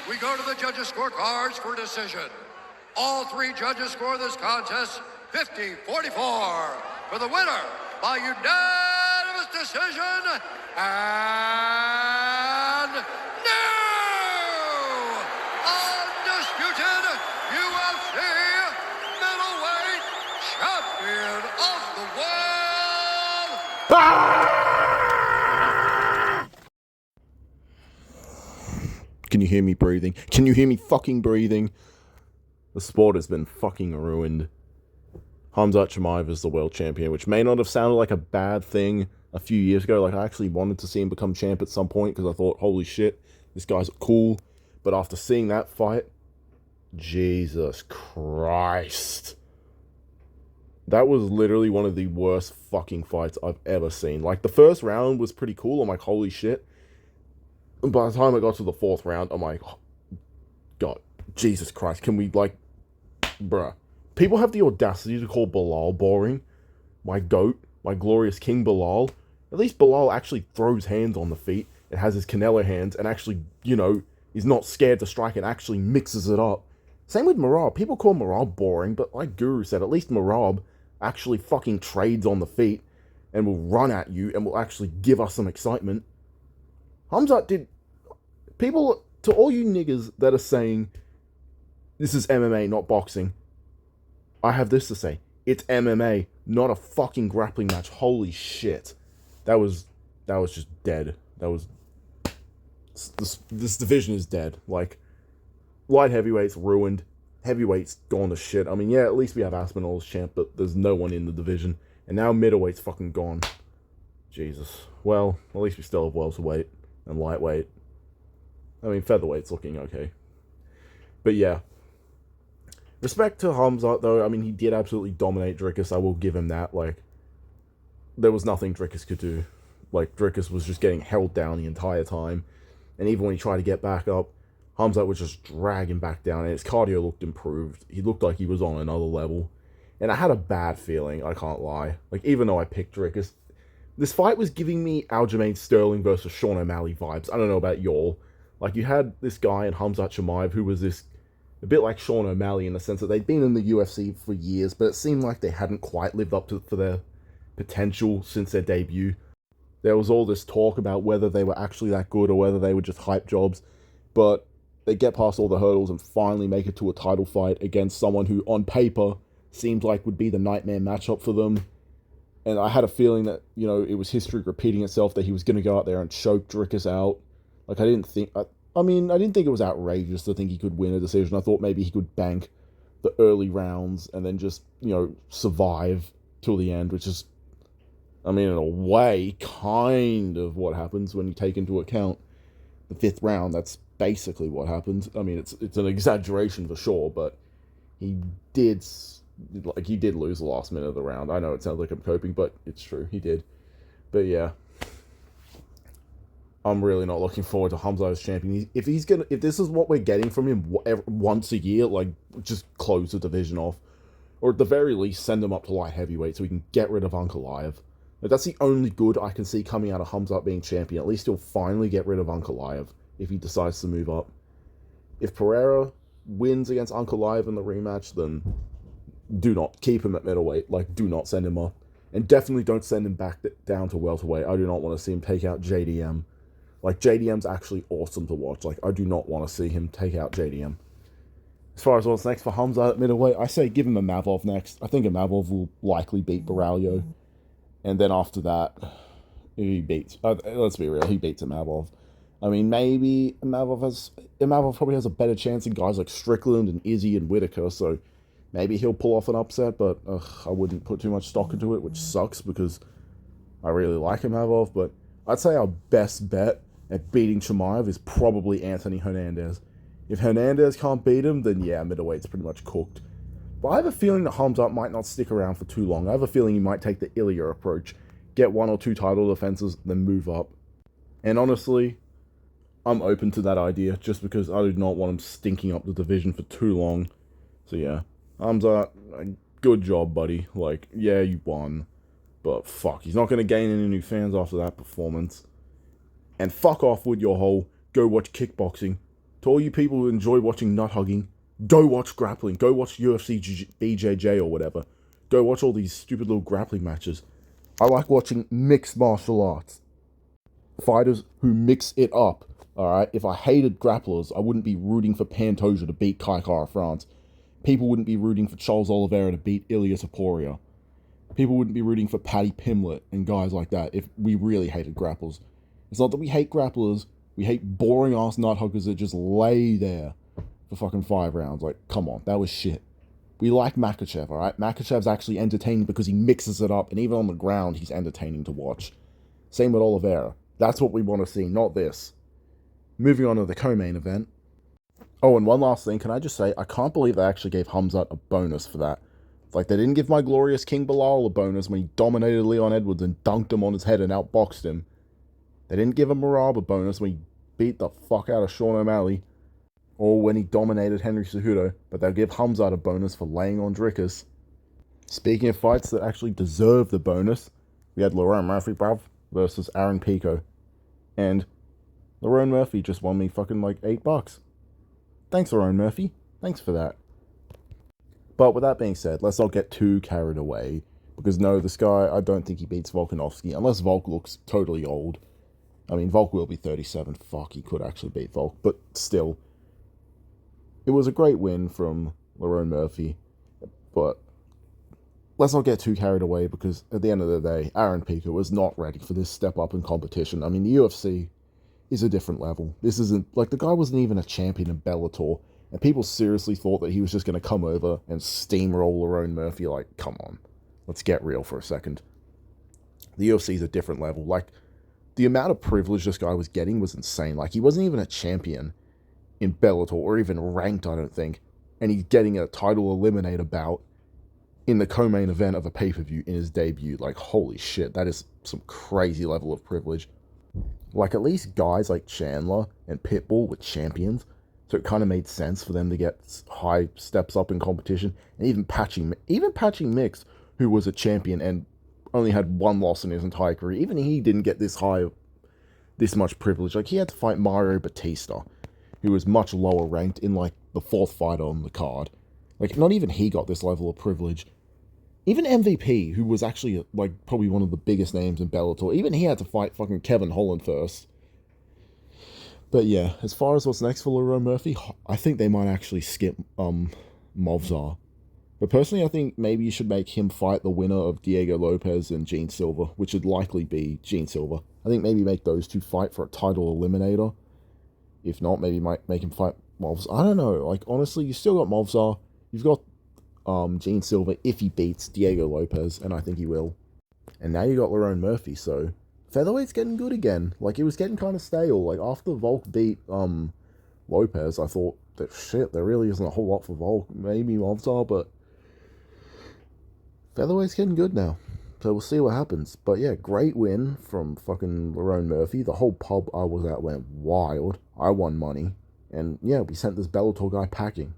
we go to the judges' scorecards for decision. All three judges score this contest 50-44 for the winner by unanimous decision and new undisputed UFC middleweight champion of the world. Can you hear me breathing? Can you hear me fucking breathing? The sport has been fucking ruined. Khamzat Chimaev is the world champion, which may not have sounded like a bad thing a few years ago. Like, I actually wanted to see him become champ at some point because I thought, holy shit, this guy's cool. But after seeing that fight, Jesus Christ. That was literally one of the worst fucking fights I've ever seen. Like, the first round was pretty cool. I'm like, holy shit. And by the time I got to the fourth round, I'm like, oh, God, Jesus Christ, can we, like, bruh. People have the audacity to call Bilal boring. My GOAT, my glorious King Bilal. At least Bilal actually throws hands on the feet. It has his Canelo hands and actually, you know, is not scared to strike and actually mixes it up. Same with Merab. People call Merab boring, but like Guru said, at least Merab actually fucking trades on the feet and will run at you and will actually give us some excitement. Khamzat did... People, to all you niggas that are saying, this is MMA, not boxing, I have this to say. It's MMA, not a fucking grappling match. Holy shit. That was just dead. That was... This division is dead. Like, light heavyweight's ruined. Heavyweight's gone to shit. I mean, yeah, at least we have Aspinall as champ, but there's no one in the division. And now middleweight's fucking gone. Jesus. Well, at least we still have welterweight and lightweight. I mean, featherweight's looking okay. But yeah. Respect to Khamzat, though. I mean, he did absolutely dominate Dricus. I will give him that. Like, there was nothing Dricus could do. Like, Dricus was just getting held down the entire time. And even when he tried to get back up, Khamzat would just drag him back down. And his cardio looked improved. He looked like he was on another level. And I had a bad feeling, I can't lie. Like, even though I picked Dricus, this fight was giving me Aljamain Sterling versus Sean O'Malley vibes. I don't know about y'all. Like, you had this guy in Khamzat Chimaev who was this... a bit like Sean O'Malley in the sense that they'd been in the UFC for years, but it seemed like they hadn't quite lived up to their potential since their debut. There was all this talk about whether they were actually that good or whether they were just hype jobs, but they get past all the hurdles and finally make it to a title fight against someone who, on paper, seemed like would be the nightmare matchup for them. And I had a feeling that, you know, it was history repeating itself, that he was going to go out there and choke Dricus out. Like, I didn't think it was outrageous to think he could win a decision. I thought maybe he could bank the early rounds and then just, you know, survive till the end, which is, I mean, in a way, kind of what happens when you take into account the fifth round. That's basically what happened. I mean, it's an exaggeration for sure, but he did lose the last minute of the round. I know it sounds like I'm coping, but it's true. He did. But yeah. I'm really not looking forward to Khamzat as champion. If this is what we're getting from him once a year, like, just close the division off. Or at the very least, send him up to light heavyweight so we can get rid of Ankalaev. But that's the only good I can see coming out of Khamzat being champion. At least he'll finally get rid of Ankalaev if he decides to move up. If Pereira wins against Ankalaev in the rematch, then do not keep him at middleweight. Like, do not send him up. And definitely don't send him back down to welterweight. I do not want to see him take out JDM. Like, JDM's actually awesome to watch. Like, I do not want to see him take out JDM. As far as what's next for Khamzat at middleweight, I say give him a Mavov next. I think a Mavov will likely beat Baralho. And then after that, he beats... let's be real, he beats a Mavov. I mean, maybe Mavov probably has a better chance than guys like Strickland and Izzy and Whitaker, so maybe he'll pull off an upset, but I wouldn't put too much stock into it, which sucks because I really like Mavov, but I'd say our best bet at beating Chimaev is probably Anthony Hernandez. If Hernandez can't beat him, then yeah, middleweight's pretty much cooked. But I have a feeling that Khamzat might not stick around for too long. I have a feeling he might take the Ilya approach, get 1 or 2 title defenses, then move up. And honestly, I'm open to that idea, just because I do not want him stinking up the division for too long. So yeah, Khamzat, good job, buddy. Like, yeah, you won. But fuck, he's not going to gain any new fans after that performance. And fuck off with your whole go watch kickboxing. Talk To all you people who enjoy watching nut hugging, go watch grappling. Go watch UFC BJJ or whatever. Go watch all these stupid little grappling matches. I like watching mixed martial arts. Fighters who mix it up. Alright? If I hated grapplers, I wouldn't be rooting for Pantoja to beat Kai Kara-France. People wouldn't be rooting for Charles Oliveira to beat Ilya Topuria. People wouldn't be rooting for Paddy Pimblett and guys like that if we really hated grapplers. It's not that we hate grapplers, we hate boring-ass nut huggers that just lay there for fucking 5 rounds. Like, come on, that was shit. We like Makhachev, alright? Makhachev's actually entertaining because he mixes it up, and even on the ground, he's entertaining to watch. Same with Oliveira. That's what we want to see, not this. Moving on to the co-main event. Oh, and one last thing, can I just say, I can't believe they actually gave Khamzat a bonus for that. It's like they didn't give my glorious King Bilal a bonus when he dominated Leon Edwards and dunked him on his head and outboxed him. They didn't give Merab a bonus when he beat the fuck out of Sean O'Malley, or when he dominated Henry Cejudo, but they'll give Khamzat a bonus for laying on Dricus. Speaking of fights that actually deserve the bonus, we had Lerone Murphy, bruv, versus Aaron Pico. And Lerone Murphy just won me fucking like $8. Thanks, Lerone Murphy. Thanks for that. But with that being said, let's not get too carried away. Because no, this guy, I don't think he beats Volkanovski, unless Volk looks totally old. I mean, Volk will be 37. Fuck, he could actually beat Volk. But still, it was a great win from Lerone Murphy. But let's not get too carried away, because at the end of the day, Aaron Pico was not ready for this step up in competition. I mean, the UFC is a different level. This isn't, like, the guy wasn't even a champion in Bellator, and people seriously thought that he was just going to come over and steamroll Lerone Murphy. Like, come on. Let's get real for a second. The UFC is a different level. Like, the amount of privilege this guy was getting was insane. Like, he wasn't even a champion in Bellator, or even ranked, I don't think. And he's getting a title eliminator bout in the co-main event of a pay-per-view in his debut. Like, holy shit, that is some crazy level of privilege. Like, at least guys like Chandler and Pitbull were champions, so it kind of made sense for them to get high steps up in competition. And even Patchy Mix, who was a champion and only had 1 loss in his entire career, even he didn't get this much privilege. Like, he had to fight Mario Batista, who was much lower ranked, in like the 4th fight on the card. Like, not even he got this level of privilege. Even MVP, who was actually like probably one of the biggest names in Bellator, even he had to fight fucking Kevin Holland first. But yeah, as far as what's next for Lerone Murphy, I think they might actually skip Movzar. But personally, I think maybe you should make him fight the winner of Diego Lopez and Gene Silva, which would likely be Gene Silva. I think maybe make those two fight for a title eliminator. If not, maybe might make him fight Movzar. I don't know. Like, honestly, you still got Movzar. You've got Gene Silva if he beats Diego Lopez, and I think he will. And now you got Lerone Murphy, so featherweight's getting good again. Like, it was getting kind of stale. Like, after Volk beat Lopez, I thought that shit, there really isn't a whole lot for Volk. Maybe Movzar, but featherweight's getting good now. So we'll see what happens. But yeah, great win from fucking Lerone Murphy. The whole pub I was at went wild. I won money. And yeah, we sent this Bellator guy packing.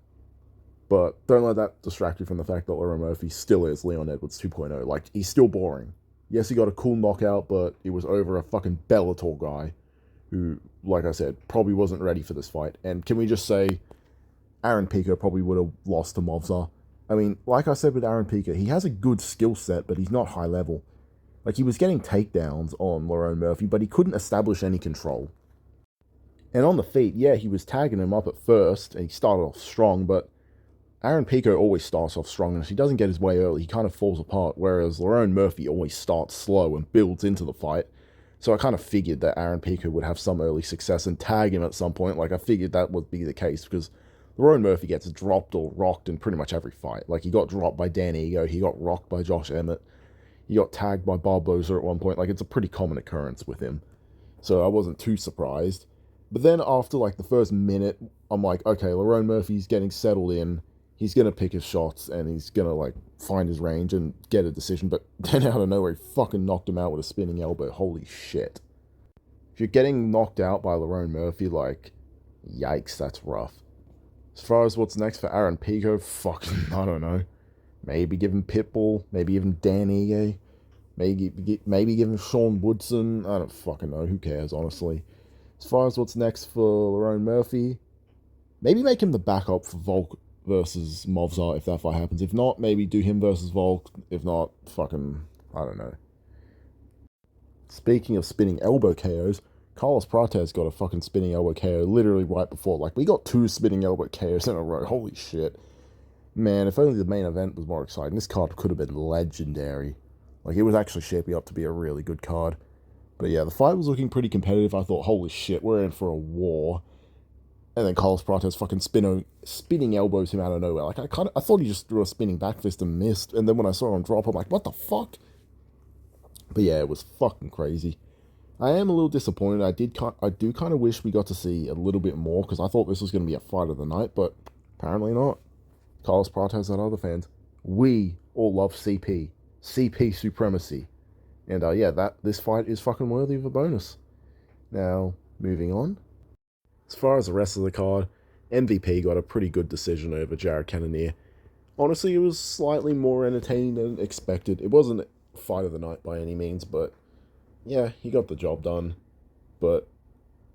But don't let that distract you from the fact that Lerone Murphy still is Leon Edwards 2.0. Like, he's still boring. Yes, he got a cool knockout, but it was over a fucking Bellator guy who, like I said, probably wasn't ready for this fight. And can we just say, Aaron Pico probably would have lost to Movzar. I mean, like I said with Aaron Pico, he has a good skill set, but he's not high level. Like, he was getting takedowns on Lerone Murphy, but he couldn't establish any control. And on the feet, yeah, he was tagging him up at first, and he started off strong, but Aaron Pico always starts off strong, and if he doesn't get his way early, he kind of falls apart, whereas Lerone Murphy always starts slow and builds into the fight. So I kind of figured that Aaron Pico would have some early success and tag him at some point. Like, I figured that would be the case, because Lerone Murphy gets dropped or rocked in pretty much every fight. Like, he got dropped by Dan Ego, he got rocked by Josh Emmett, he got tagged by Barboza at one point. Like, it's a pretty common occurrence with him. So I wasn't too surprised. But then after, like, the first minute, I'm like, okay, Lerone Murphy's getting settled in. He's going to pick his shots, and he's going to, like, find his range and get a decision. But then out of nowhere, he fucking knocked him out with a spinning elbow. Holy shit. If you're getting knocked out by Lerone Murphy, like, yikes, that's rough. As far as what's next for Aaron Pico, fucking, I don't know. Maybe give him Pitbull, maybe even Dan Ige, maybe give him Sean Woodson. I don't fucking know, who cares, honestly. As far as what's next for Lerone Murphy, Maybe make him the backup for Volk versus Movzar if that fight happens. If not, maybe do him versus Volk. If not, fucking, I don't know. Speaking of spinning elbow KOs, Carlos Prates got a fucking spinning elbow KO literally right before. Like, we got 2 spinning elbow KOs in a row. Holy shit. Man, if only the main event was more exciting. This card could have been legendary. Like, it was actually shaping up to be a really good card. But yeah, the fight was looking pretty competitive. I thought, holy shit, we're in for a war. And then Carlos Prates fucking spinning elbows him out of nowhere. Like, I thought he just threw a spinning back fist and missed. And then when I saw him drop, I'm like, what the fuck? But yeah, it was fucking crazy. I am a little disappointed. I do kind of wish we got to see a little bit more, because I thought this was going to be a fight of the night, but apparently not. Carlos Prates and other fans, we all love CP. CP supremacy. And yeah, this fight is fucking worthy of a bonus. Now, moving on. As far as the rest of the card, MVP got a pretty good decision over Jared Cannonier. Honestly, it was slightly more entertaining than expected. It wasn't fight of the night by any means, but yeah, he got the job done. But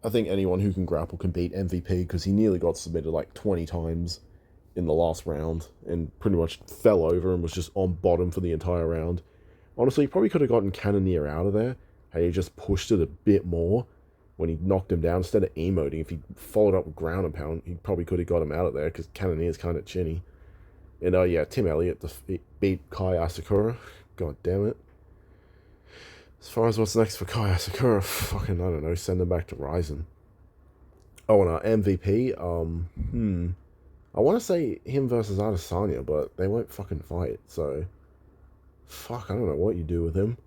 I think anyone who can grapple can beat MVP, because he nearly got submitted like 20 times in the last round and pretty much fell over and was just on bottom for the entire round. Honestly, he probably could have gotten Cannonier out of there had he just pushed it a bit more when he knocked him down. Instead of emoting, if he followed up with ground and pound, he probably could have got him out of there, because Cannonier's kind of chinny. And yeah, Tim Elliott beat Kai Asakura. God damn it. As far as what's next for Kai Asakura, fucking, I don't know, send him back to Ryzen. Oh, and MVP, I want to say him versus Adesanya, but they won't fucking fight, so fuck, I don't know what you do with him.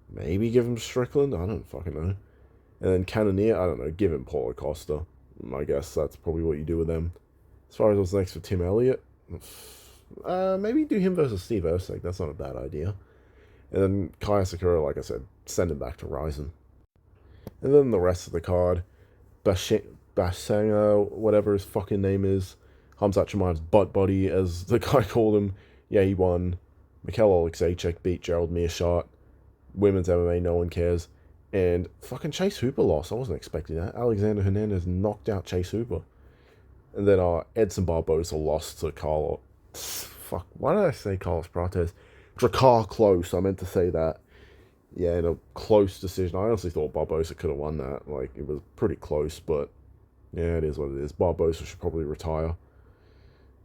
Maybe give him Strickland? I don't fucking know. And then Cannonier, I don't know, give him Paulo Costa. I guess that's probably what you do with them. As far as what's next for Tim Elliott, maybe do him versus Steve Erceg. That's not a bad idea. And then Kai Sakura, like I said, send him back to Ryzen. And then the rest of the card, Bashanga, whatever his fucking name is, Hamzat Chimaev's butt buddy, as the guy called him. Yeah, he won. Mikhail Alexeychik beat Gerald Meerschaert. Women's MMA, no one cares. And fucking Chase Hooper lost. I wasn't expecting that. Alexander Hernandez knocked out Chase Hooper. And then Edson Barboza lost to Carlos. Fuck, why did I say Carlos Prates? Drakkar Close, I meant to say that. Yeah, in a close decision. I honestly thought Barboza could have won that. Like, it was pretty close, but yeah, it is what it is. Barboza should probably retire.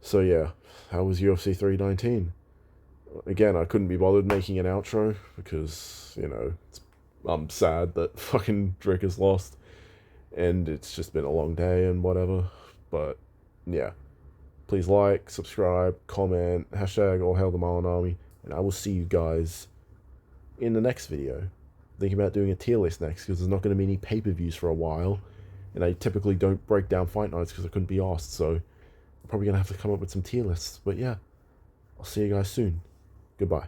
So yeah, that was UFC 319. Again, I couldn't be bothered making an outro because, you know, I'm sad that fucking Drick has lost. And it's just been a long day and whatever. But yeah, please like, subscribe, comment, hashtag all hail the Marlin Army. And I will see you guys in the next video. Thinking about doing a tier list next, because there's not going to be any pay-per-views for a while. And I typically don't break down fight nights because I couldn't be asked. So I'm probably going to have to come up with some tier lists. But yeah, I'll see you guys soon. Goodbye.